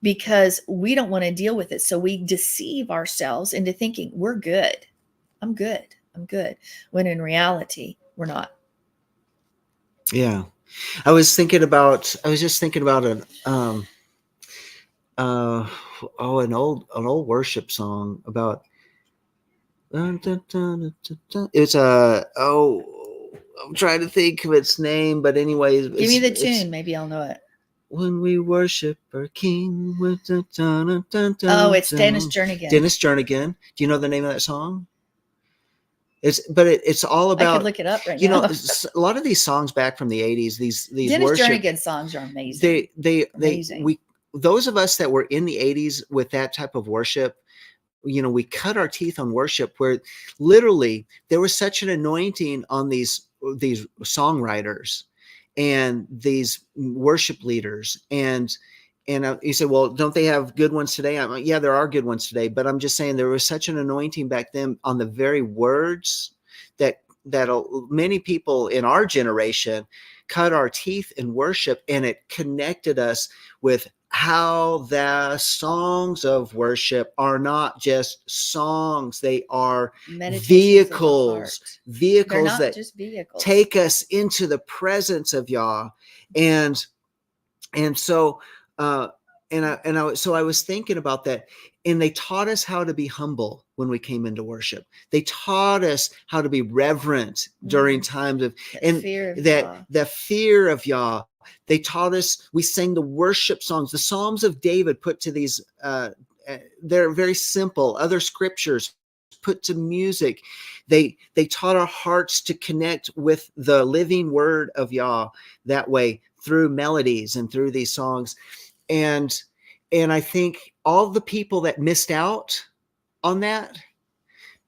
Because we don't want to deal with it. So we deceive ourselves into thinking we're good. I'm good. When in reality, we're not. Yeah. I was just thinking about an an old worship song about it's I'm trying to think of its name, but anyways, give me the tune, maybe I'll know it. When we worship our King with it's Dennis Jernigan. Dennis Jernigan. Do you know the name of that song? It's all about. I could look it up right now. A lot of these songs back from the 80s, these Dennis Jernigan songs are amazing. Those of us that were in the 80s with that type of worship, we cut our teeth on worship, where literally there was such an anointing on these songwriters and these worship leaders. And you say, well, don't they have good ones today? Yeah, there are good ones today, but I'm just saying there was such an anointing back then on the very words that many people in our generation cut our teeth in worship, and it connected us with how the songs of worship are not just songs. They are vehicles that just vehicles. Take us into the presence of Yah. And so so I was thinking about that, and they taught us how to be humble when we came into worship. They taught us how to be reverent during times of the fear of Yah. They taught us, we sang the worship songs, the Psalms of David put to these, they're very simple, other scriptures put to music. They taught our hearts to connect with the living word of Yah that way, through melodies and through these songs. And I think all the people that missed out on that,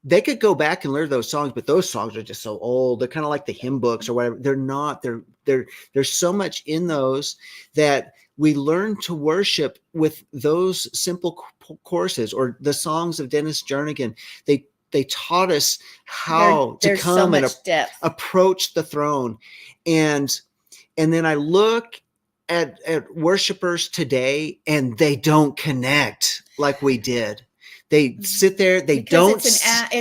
they could go back and learn those songs, but those songs are just so old. They're kind of like the hymn books or whatever. They're not. There's so much in those that we learn to worship with those simple courses, or the songs of Dennis Jernigan. They taught us how to come and approach the throne. And then I look at worshipers today, and they don't connect like we did. They sit there. They because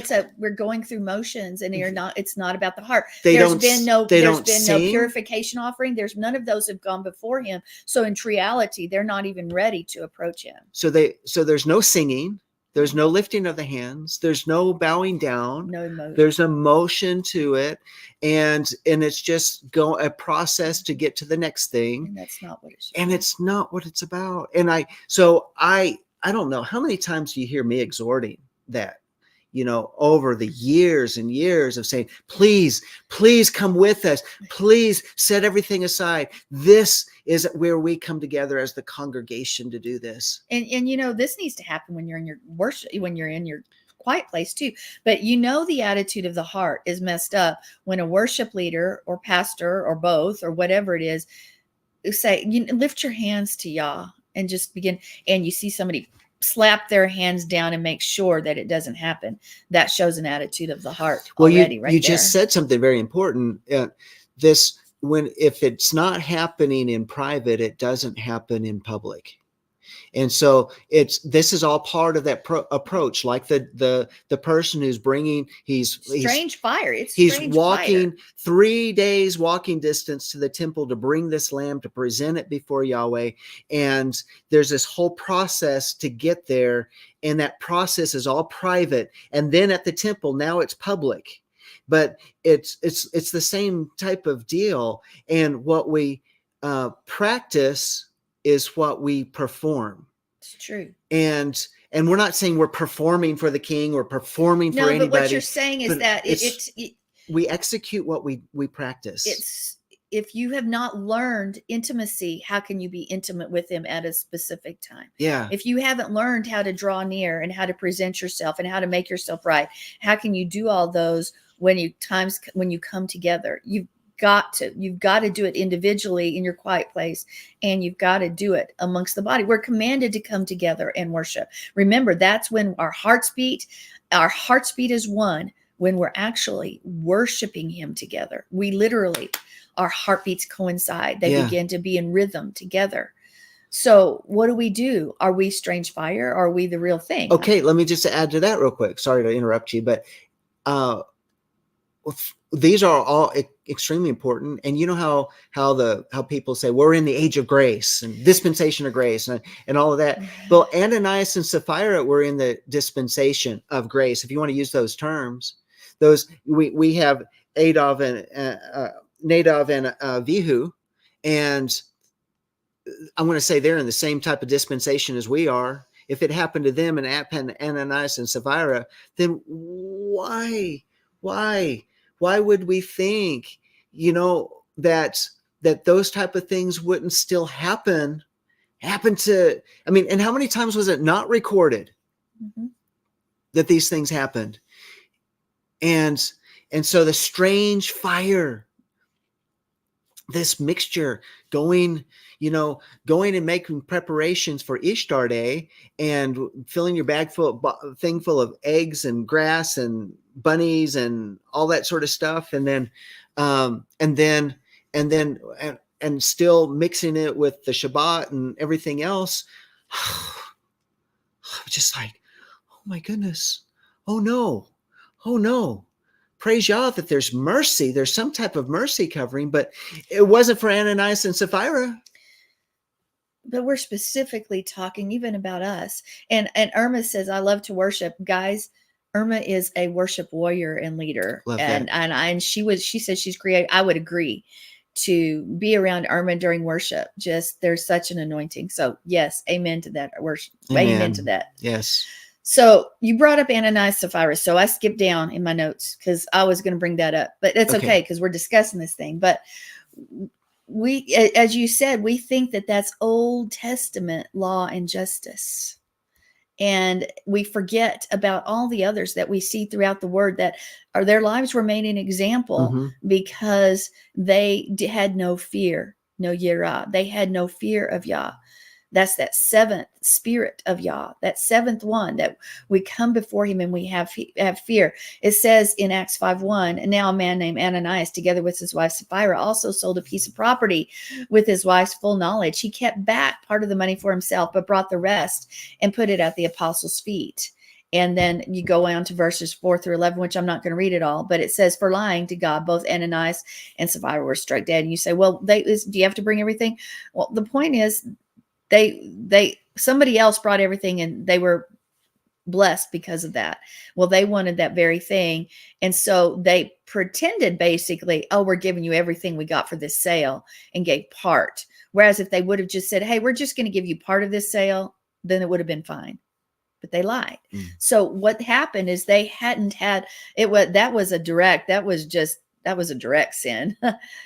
don't. we're going through motions, and it's not about the heart. They There's don't. been no They there's don't been no sing. purification offering. There's none of those have gone before him. So in reality, they're not even ready to approach him. So there's no singing. There's no lifting of the hands. There's no bowing down. No emotion. There's a motion to it, and it's just a process to get to the next thing. And that's not what it's. And it's not what it's about. And I don't know how many times do you hear me exhorting that, over the years and years of saying, please come with us. Please set everything aside. This is where we come together as the congregation to do this. And this needs to happen when you're in your worship, when you're in your quiet place too. But the attitude of the heart is messed up when a worship leader or pastor or both or whatever it is say, lift your hands to Yah and just begin. And you see somebody slap their hands down and make sure that it doesn't happen. That shows an attitude of the heart. Well, already, you just said something very important. If it's not happening in private, it doesn't happen in public. And so this is all part of that approach, like the person who's bringing, he's fire. He's walking 3 days walking distance to the temple to bring this lamb to present it before Yahweh. And there's this whole process to get there. And that process is all private. And then at the temple, now it's public, but it's the same type of deal. And what we practice is what we perform. It's true. And we're not saying we're performing for the king or performing for anybody. But what you're saying is that we execute what we practice. It's if you have not learned intimacy, how can you be intimate with him at a specific time? Yeah. If you haven't learned how to draw near and how to present yourself and how to make yourself right, how can you do all those when you come together? You've got to do it individually in your quiet place, and you've got to do it amongst the body. We're commanded to come together and worship. Remember, that's when our hearts beat. Our hearts beat is one when we're actually worshiping him together. We literally, our heartbeats coincide. They begin to be in rhythm together. So what do? Are we strange fire? Or are we the real thing? Okay, let me just add to that real quick. Sorry to interrupt you, but these are all extremely important. And you know how people say we're in the age of grace and dispensation of grace and all of that. Mm-hmm. Well, Ananias and Sapphira were in the dispensation of grace, if you want to use those terms. Those we have Nadav and Abihu, and I want to say they're in the same type of dispensation as we are. If it happened to them and Ananias and Sapphira, then why would we think, that those type of things wouldn't still happen to, and how many times was it not recorded that these things happened? And so the strange fire, this mixture going and making preparations for Ishtar Day and filling your bag full of eggs and grass and bunnies and all that sort of stuff. And still mixing it with the Shabbat and everything else. Just like, oh my goodness. Oh no. Praise Yah that there's mercy. There's some type of mercy covering, but it wasn't for Ananias and Sapphira. But we're specifically talking even about us. And Irma says, I love to worship. Guys, Irma is a worship warrior and leader. Love and that. she says she's creative. I would agree to be around Irma during worship. Just there's such an anointing. So yes, amen to that. Worship. Amen to that. Yes. So you brought up Ananias Sapphira. So I skipped down in my notes because I was going to bring that up, but it's okay because we're discussing this thing. But we, as you said, we think that that's Old Testament law and justice. And we forget about all the others that we see throughout the word that their lives were made an example because they had no fear, no yirah. They had no fear of Yah. That's that seventh spirit of Yah, that seventh one that we come before him and we have fear. It says in Acts 5:1, and now a man named Ananias, together with his wife Sapphira, also sold a piece of property with his wife's full knowledge. He kept back part of the money for himself, but brought the rest and put it at the apostles' feet. And then you go on to verses 4 through 11, which I'm not going to read it all, but it says, for lying to God, both Ananias and Sapphira were struck dead. And you say, well, do you have to bring everything? Well, the point is somebody else brought everything and they were blessed because of that. Well, they wanted that very thing. And so they pretended basically, oh, we're giving you everything we got for this sale, and gave part. Whereas if they would have just said, hey, we're just going to give you part of this sale, then it would have been fine. But they lied. So what happened is they hadn't had it. That was a direct sin.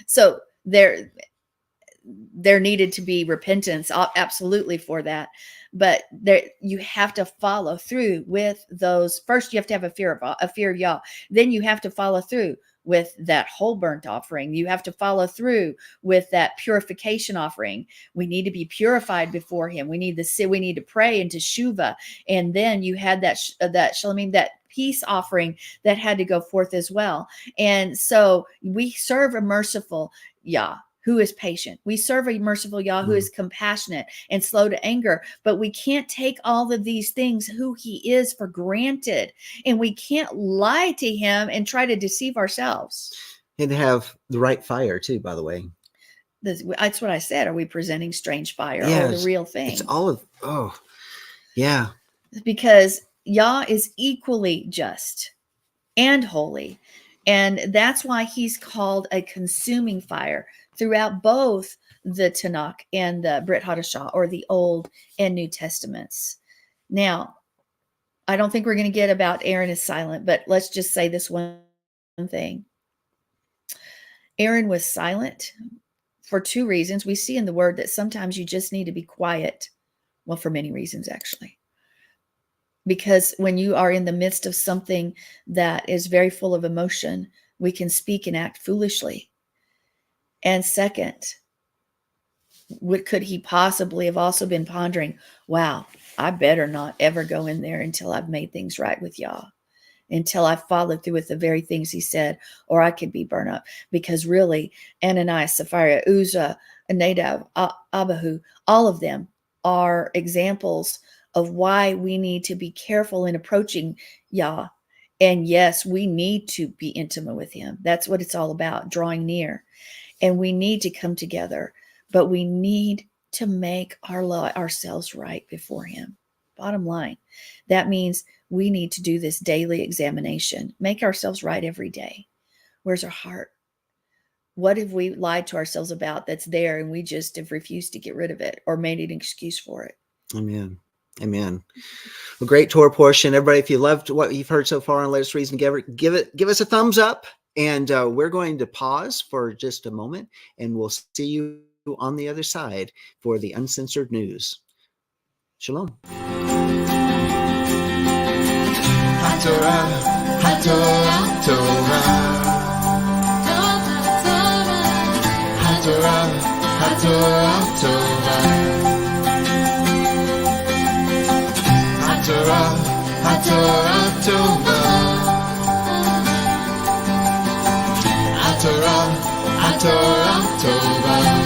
So there needed to be repentance, absolutely, for that. But you have to follow through with those. First, you have to have a fear of Yah. Then you have to follow through with that whole burnt offering. You have to follow through with that purification offering. We need to be purified before him. We need to pray into teshuva. And then you had that shalamim, that peace offering that had to go forth as well. And so we serve a merciful Yah who is patient. We serve a merciful Yah who is compassionate and slow to anger, but we can't take all of these things, who he is, for granted. And we can't lie to him and try to deceive ourselves. And have the right fire too, by the way. That's what I said. Are we presenting strange fire Yeah, or the real thing? It's all of, oh, yeah. Because Yah is equally just and holy. And that's why he's called a consuming fire throughout both the Tanakh and the Brit Hadashah, or the Old and New Testaments. Now, I don't think we're going to get about Aaron is silent, but let's just say this one thing. Aaron was silent for two reasons. We see in the word that sometimes you just need to be quiet. Well, for many reasons, actually. Because when you are in the midst of something that is very full of emotion, we can speak and act foolishly. And second, what could he possibly have also been pondering? Wow, I better not ever go in there until I've made things right with Yah, until I followed through with the very things he said, or I could be burned up. Because really, Ananias, Sapphira, Uzzah, Nadab, Abihu, all of them are examples of why we need to be careful in approaching Yah. And yes, we need to be intimate with him. That's what it's all about, drawing near. And we need to come together, but we need to make ourselves right before him. Bottom line, that means we need to do this daily examination, make ourselves right every day. Where's our heart? What have we lied to ourselves about that's there, and we just have refused to get rid of it or made an excuse for it? Amen. Amen. Well, great Torah portion. Everybody, if you loved what you've heard so far on Let Us Reason Together, give us a thumbs up. And we're going to pause for just a moment, and we'll see you on the other side for the uncensored news. Shalom. Torah Tova.